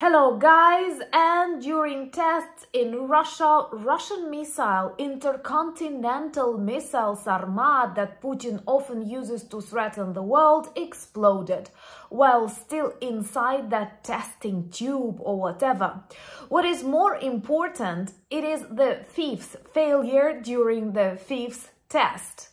Hello guys, and during tests in Russia, Russian missile, intercontinental missile Sarmat that Putin often uses to threaten the world, exploded while still inside that testing tube or whatever. What is more important, it is the fifth failure during the fifth test.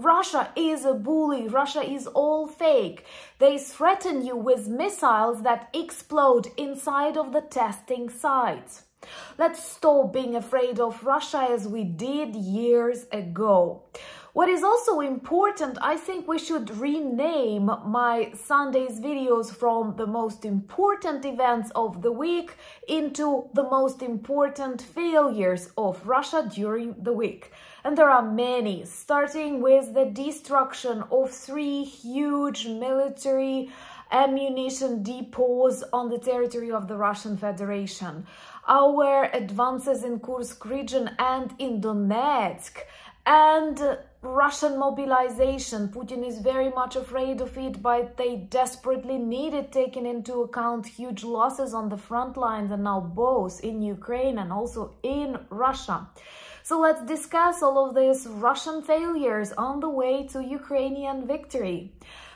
Russia is a bully. Russia is all fake. They threaten you with missiles that explode inside of the testing sites. Let's stop being afraid of Russia as we did years ago. What is also important, I think we should rename my Sunday's videos from the most important events of the week into the most important failures of Russia during the week. And there are many, starting with the destruction of 3 huge military ammunition depots on the territory of the Russian Federation, our advances in Kursk region and in Donetsk, and Russian mobilization. Putin is very much afraid of it, but they desperately need it, taking into account huge losses on the front lines and now both in Ukraine and also in Russia. So let's discuss all of these Russian failures on the way to Ukrainian victory.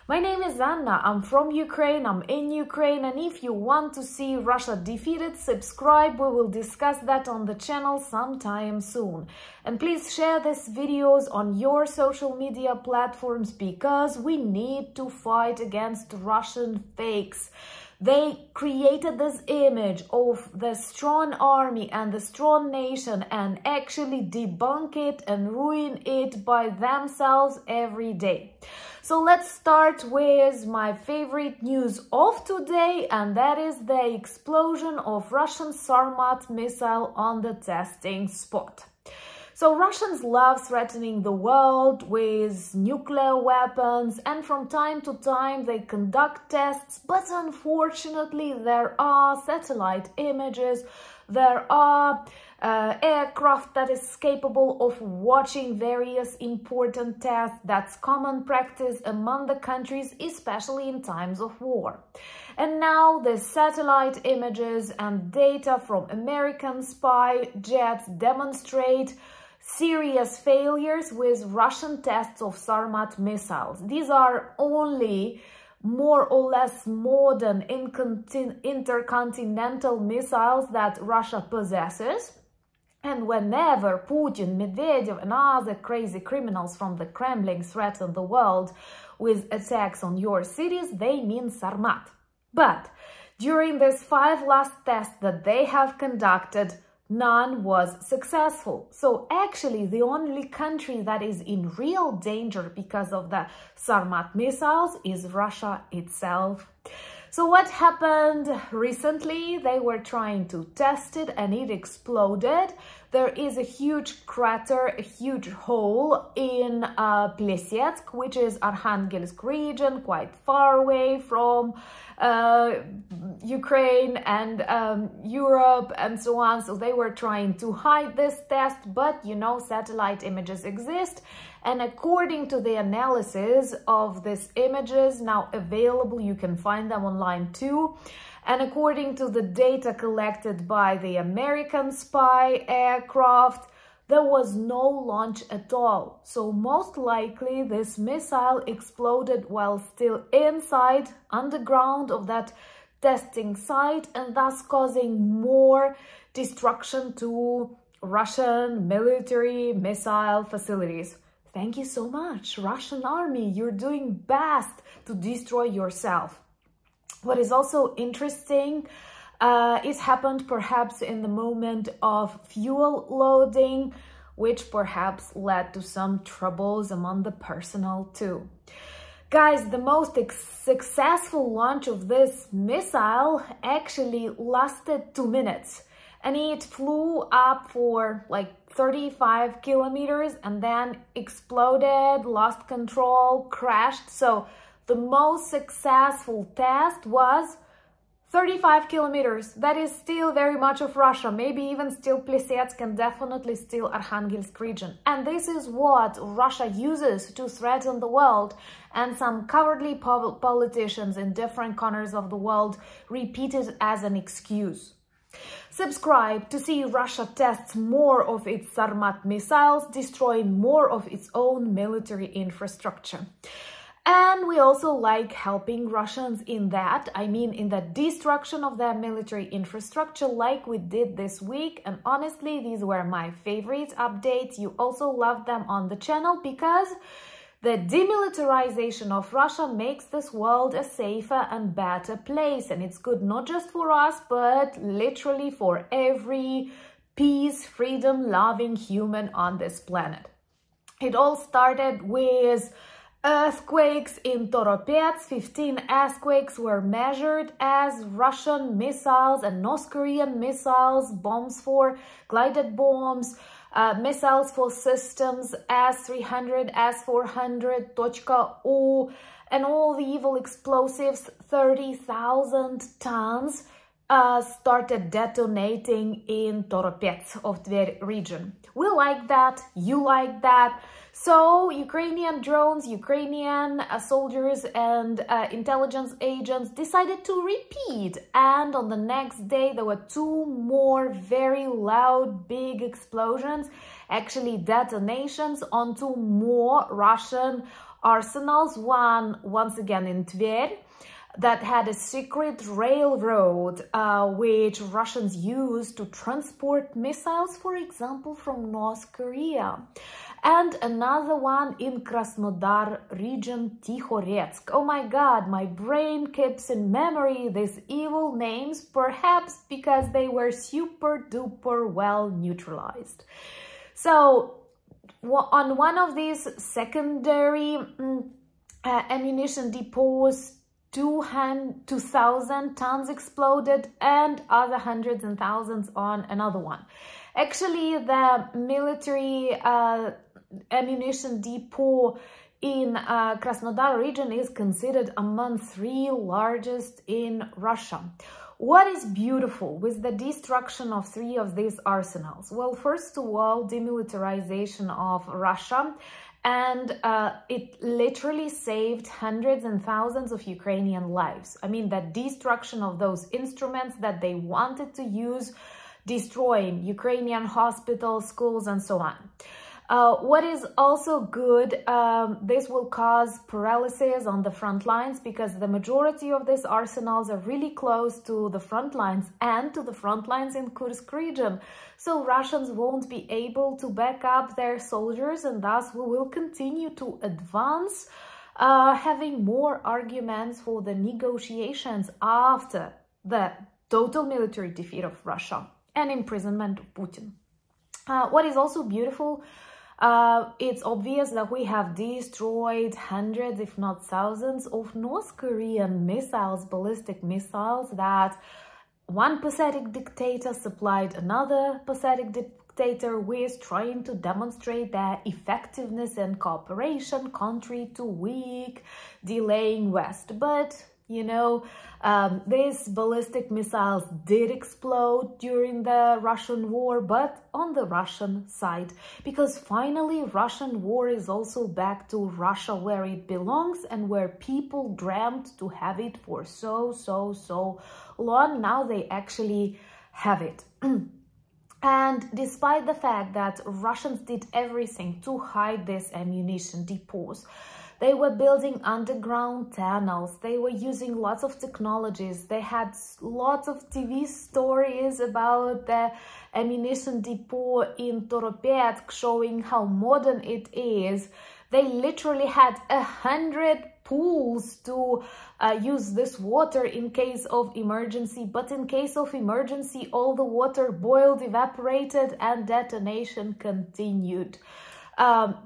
My name is Anna, I'm from Ukraine, I'm in Ukraine, and if you want to see Russia defeated, subscribe, we will discuss that on the channel sometime soon. And please share these videos on your social media platforms because we need to fight against Russian fakes. They created this image of the strong army and the strong nation and actually debunk it and ruin it by themselves every day. So let's start with my favorite news of today, and that is the explosion of Russian Sarmat missile on the testing spot. So Russians love threatening the world with nuclear weapons, and from time to time they conduct tests, but unfortunately there are satellite images, there are aircraft that is capable of watching various important tests. That's common practice among the countries, especially in times of war. And now the satellite images and data from American spy jets demonstrate serious failures with Russian tests of Sarmat missiles. These are only more or less modern intercontinental missiles that Russia possesses. And whenever Putin, Medvedev and other crazy criminals from the Kremlin threaten the world with attacks on your cities, they mean Sarmat. But during these 5 last tests that they have conducted, none was successful. So actually the only country that is in real danger because of the Sarmat missiles is Russia itself. So what happened recently? They were trying to test it and it exploded. There is a huge crater, a huge hole in PLESETSK, which is Arhangelsk region, quite far away from Ukraine and Europe and so on. So they were trying to hide this test, but you know, satellite images exist. And according to the analysis of these images now available, you can find them online too. And according to the data collected by the American spy aircraft, there was no launch at all. So most likely this missile exploded while still inside, underground of that testing site, and thus causing more destruction to Russian military missile facilities. Thank you so much, Russian army. You're doing best to destroy yourself. What is also interesting, it happened perhaps in the moment of fuel loading, which perhaps led to some troubles among the personnel too. Guys, the most successful launch of this missile actually lasted 2 minutes. And it flew up for like 35 kilometers and then exploded, lost control, crashed. So the most successful test was 35 kilometers, that is still very much of Russia, maybe even still Plesetsk and definitely still Arkhangelsk region. And this is what Russia uses to threaten the world, and some cowardly politicians in different corners of the world repeat it as an excuse. Subscribe to see Russia tests more of its Sarmat missiles, destroying more of its own military infrastructure. And we also like helping Russians in that, I mean in the destruction of their military infrastructure like we did this week. And honestly, these were my favorite updates. You also love them on the channel because the demilitarization of Russia makes this world a safer and better place. And it's good not just for us, but literally for every peace, freedom-loving human on this planet. It all started with earthquakes in Toropets. 15 earthquakes were measured as Russian missiles and North Korean missiles, bombs for glided bombs, missiles for systems S-300, S-400, .U, and all the evil explosives, 30,000 tons, started detonating in Toropets of Tver region. We like that, you like that. So Ukrainian drones, Ukrainian soldiers and intelligence agents decided to repeat. And on the next day, there were 2 more very loud, big explosions, actually detonations on 2 more Russian arsenals. One, once again, in Tver, that had a secret railroad which Russians used to transport missiles, for example, from North Korea. And another one in Krasnodar region, Tikhoretsk. Oh my God, my brain keeps in memory these evil names, perhaps because they were super duper well neutralized. So on one of these secondary ammunition depots, 2,000 tons exploded, and other hundreds and thousands on another one. Actually, the military ammunition depot in Krasnodar region is considered among 3 largest in Russia. What is beautiful with the destruction of 3 of these arsenals? Well, first of all, demilitarization of Russia, and it literally saved hundreds and thousands of Ukrainian lives. I mean, the destruction of those instruments that they wanted to use, destroying Ukrainian hospitals, schools, and so on. What is also good, this will cause paralysis on the front lines because the majority of these arsenals are really close to the front lines and to the front lines in Kursk region. So Russians won't be able to back up their soldiers, and thus we will continue to advance, having more arguments for the negotiations after the total military defeat of Russia and imprisonment of Putin. What is also beautiful, it's obvious that we have destroyed hundreds, if not thousands, of North Korean missiles, ballistic missiles, that one pathetic dictator supplied another pathetic dictator with, trying to demonstrate their effectiveness and cooperation, country to weak, delaying West. But you know, these ballistic missiles did explode during the Russian war, but on the Russian side, because finally Russian war is also back to Russia where it belongs and where people dreamt to have it for so long. Now they actually have it. And despite the fact that Russians did everything to hide these ammunition depots, they were building underground tunnels, they were using lots of technologies, they had lots of TV stories about the ammunition depot in Toropetsk showing how modern it is. They literally had 100 pools to use this water in case of emergency, but in case of emergency all the water boiled, evaporated, and detonation continued.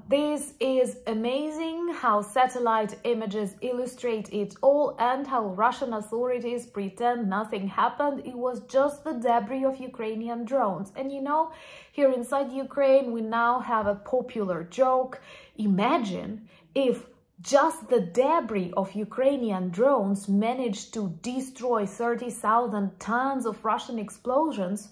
This is amazing how satellite images illustrate it all and how Russian authorities pretend nothing happened. It was just the debris of Ukrainian drones. And you know, here inside Ukraine, we now have a popular joke. Imagine if Just the debris of Ukrainian drones managed to destroy 30,000 tons of Russian explosives.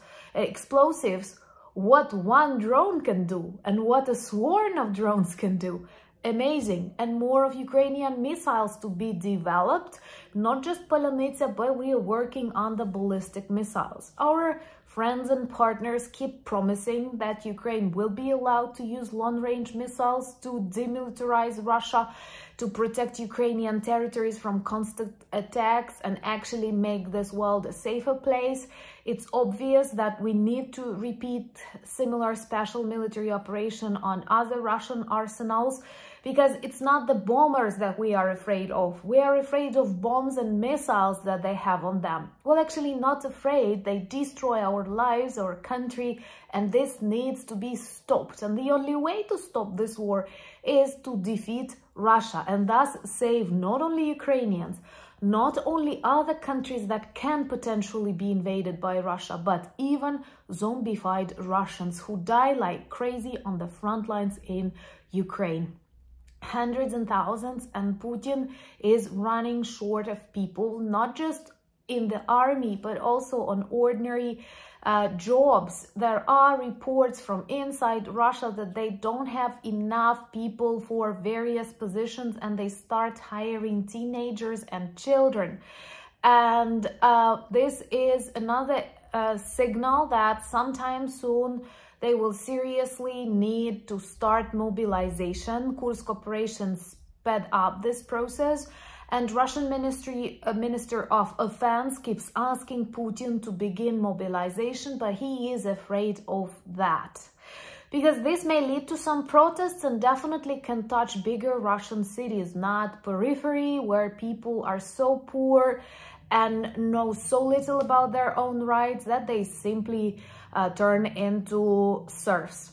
What one drone can do and what a swarm of drones can do. Amazing. And more of Ukrainian missiles to be developed. Not just Polonitsa, but we are working on the ballistic missiles. Our friends and partners keep promising that Ukraine will be allowed to use long-range missiles to demilitarize Russia, to protect Ukrainian territories from constant attacks and actually make this world a safer place. It's obvious that we need to repeat similar special military operation on other Russian arsenals, because it's not the bombers that we are afraid of. We are afraid of bombs and missiles that they have on them. Well, actually not afraid. They destroy our lives, our country, and this needs to be stopped. And the only way to stop this war is to defeat Russia and thus save not only Ukrainians, not only other countries that can potentially be invaded by Russia, but even zombified Russians who die like crazy on the front lines in Ukraine. Hundreds and thousands, and Putin is running short of people, not just in the army, but also on ordinary jobs. There are reports from inside Russia that they don't have enough people for various positions and they start hiring teenagers and children. And this is another signal that sometime soon they will seriously need to start mobilization. Kursk operations sped up this process, and Russian Minister of Defense keeps asking Putin to begin mobilization, but he is afraid of that. Because this may lead to some protests and definitely can touch bigger Russian cities, not periphery, where people are so poor and know so little about their own rights that they simply turn into serfs.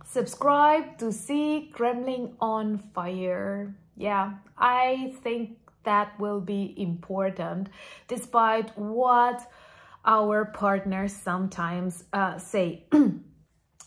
Subscribe to see Kremlin on fire. Yeah, I think that will be important, despite what our partners sometimes say.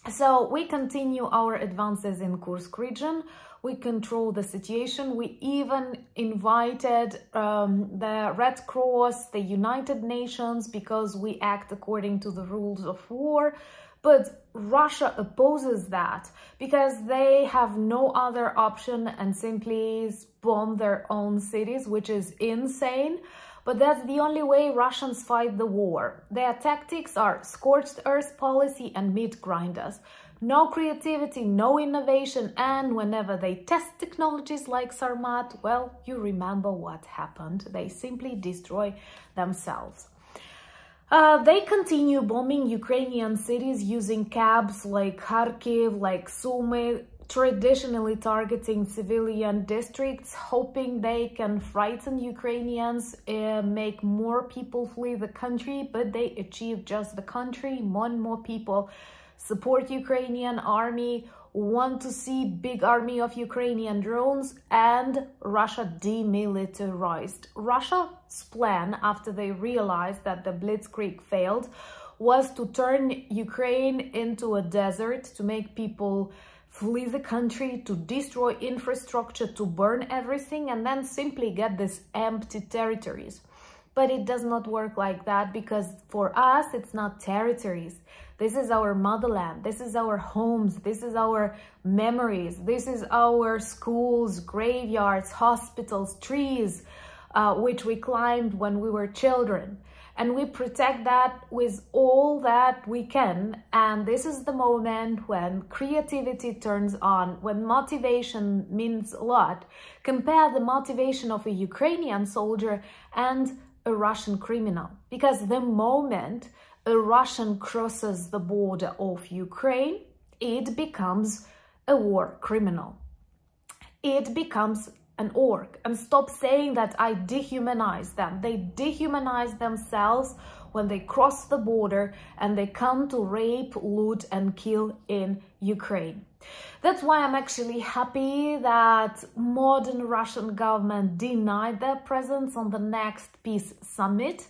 So we continue our advances in Kursk region. We control the situation. We even invited the Red Cross, the United Nations, because we act according to the rules of war. But Russia opposes that because they have no other option and simply bomb their own cities, which is insane. But that's the only way Russians fight the war. Their tactics are scorched earth policy and meat grinders. No creativity, no innovation, and whenever they test technologies like Sarmat, well, you remember what happened. They simply destroy themselves. They continue bombing Ukrainian cities using cabs like Kharkiv, like Sumy, traditionally targeting civilian districts, hoping they can frighten Ukrainians, make more people flee the country, but they achieve just the contrary. More and more people support Ukrainian army, want to see big army of Ukrainian drones, and Russia demilitarized. Russia's plan, after they realized that the Blitzkrieg failed, was to turn Ukraine into a desert, to make people flee the country, to destroy infrastructure, to burn everything, and then simply get these empty territories. But it does not work like that, because for us, it's not territories. This is our motherland. This is our homes. This is our memories. This is our schools, graveyards, hospitals, trees, which we climbed when we were children. And we protect that with all that we can. And this is the moment when creativity turns on, when motivation means a lot. Compare the motivation of a Ukrainian soldier and a Russian criminal. Because the moment a Russian crosses the border of Ukraine, it becomes a war criminal. It becomes an orc. And stop saying that I dehumanize them. They dehumanize themselves when they cross the border and they come to rape, loot and kill in Ukraine. That's why I'm actually happy that modern Russian government denied their presence on the next peace summit.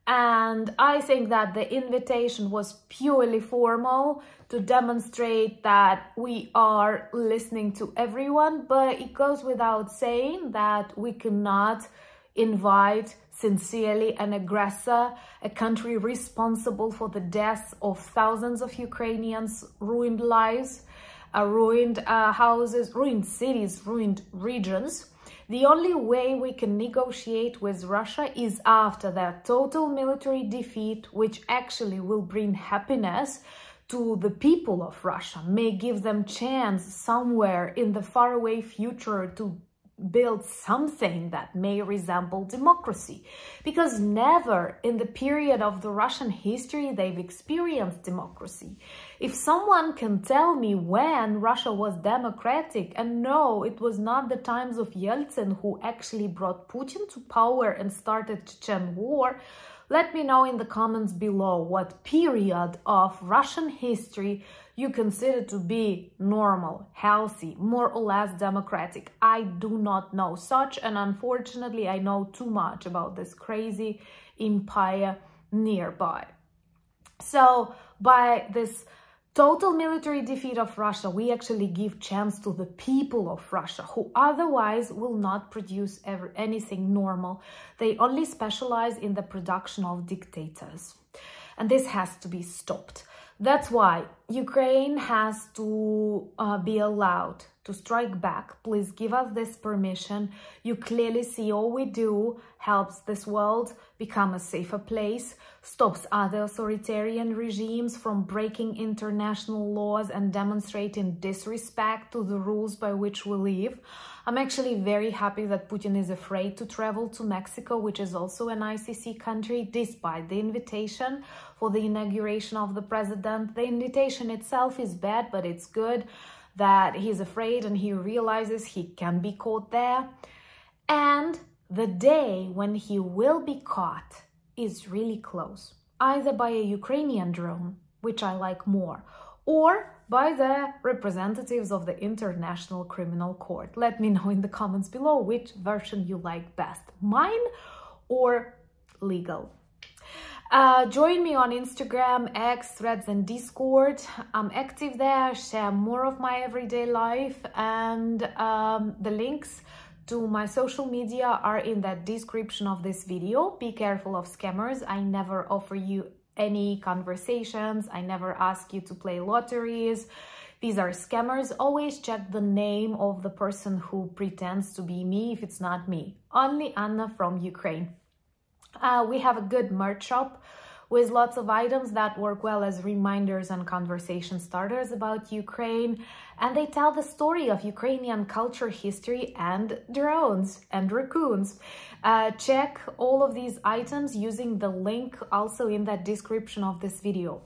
And I think that the invitation was purely formal to demonstrate that we are listening to everyone, but it goes without saying that we cannot invite sincerely an aggressor, a country responsible for the deaths of thousands of Ukrainians, ruined lives, ruined houses, ruined cities, ruined regions. The only way we can negotiate with Russia is after that total military defeat, which actually will bring happiness to the people of Russia, may give them chance somewhere in the faraway future to build something that may resemble democracy. Because never in the period of the Russian history they've experienced democracy. If someone can tell me when Russia was democratic, and no, it was not the times of Yeltsin who actually brought Putin to power and started Chechen war, let me know in the comments below what period of Russian history you consider to be normal, healthy, more or less democratic. I do not know such, and unfortunately I know too much about this crazy empire nearby. So by this total military defeat of Russia, we actually give chance to the people of Russia, who otherwise will not produce anything normal. They only specialize in the production of dictators. And this has to be stopped. That's why Ukraine has to be allowed to strike back. Please give us this permission. You clearly see all we do helps this world become a safer place, stops other authoritarian regimes from breaking international laws and demonstrating disrespect to the rules by which we live. I'm actually very happy that Putin is afraid to travel to Mexico, which is also an ICC country, despite the invitation for the inauguration of the president. The invitation itself is bad, but it's good that he's afraid and he realizes he can be caught there. And the day when he will be caught is really close, either by a Ukrainian drone, which I like more, or by the representatives of the International Criminal Court. Let me know in the comments below which version you like best, mine or legal. Join me on Instagram, X, Threads and Discord. I'm active there, share more of my everyday life, and the links to my social media are in the description of this video. Be careful of scammers. I never offer you any conversations. I never ask you to play lotteries. These are scammers. Always check the name of the person who pretends to be me if it's not me. Only Anna from Ukraine. We have a good merch shop with lots of items that work well as reminders and conversation starters about Ukraine, and they tell the story of Ukrainian culture, history, and drones and raccoons. Check all of these items using the link also in the description of this video.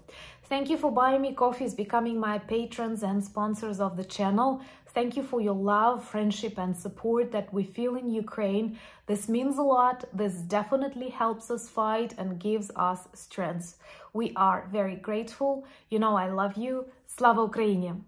Thank you for buying me coffees, becoming my patrons and sponsors of the channel. Thank you for your love, friendship, and support that we feel in Ukraine. This means a lot. This definitely helps us fight and gives us strength. We are very grateful. You know I love you. Slava Ukraini!